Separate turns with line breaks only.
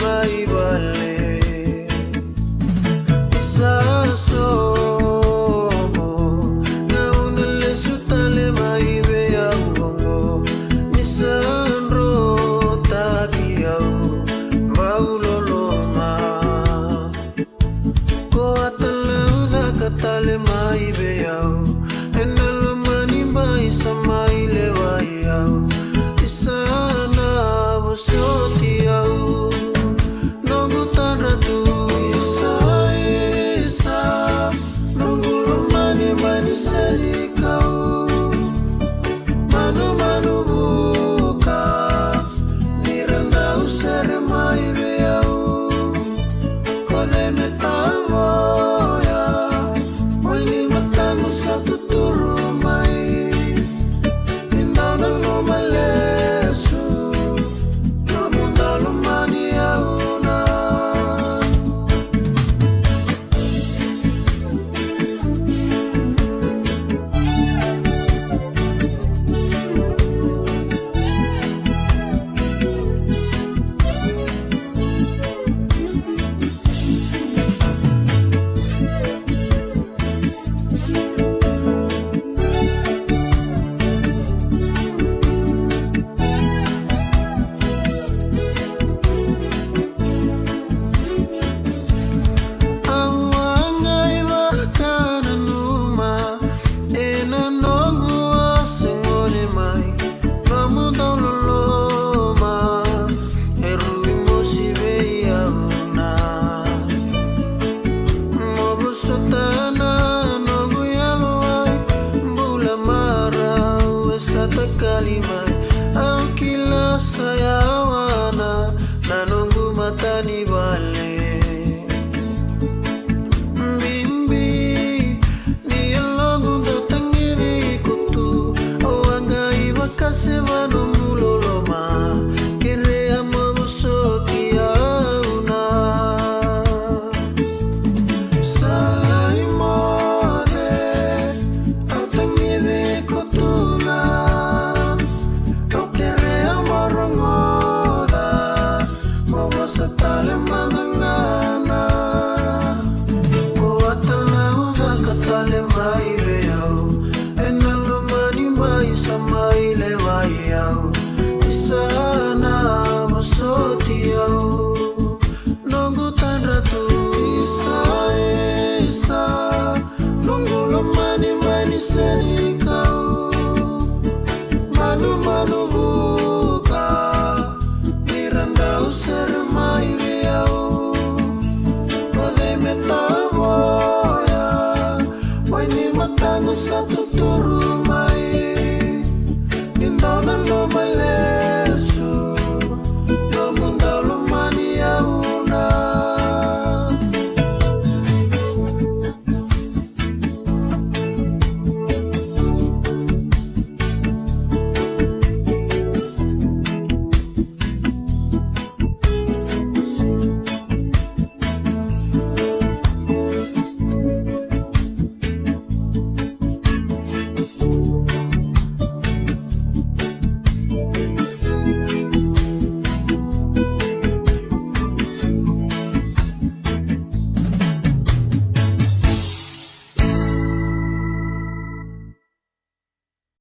mai vale isaso ngaunele sutale mai beangongo nisandro takiau bauloloma ko atalauda katale mai beau enalo mani mai samai lewaiau isana bosotiau nongo tanratu isa nongo mani mani serikau manu manu buka niranda usar mai beau kode metavoya wani matango satu turu mai indana no malesu no mundalo mani auna kalimai au kila sayawana nanungu matani vale bimbi ni longu datangiri kutu awangai bakase vanu muloloma kere amabusoki auna salai mode atangiri kutuna satale madangana ko atalauda katale mai beau enalo mani mai samai lewaiau isana bosotiau nongo tanratu isa nongo lo mani mani serikau manu manu buka miranda usar mai beau kode metavoya wani matango satu turu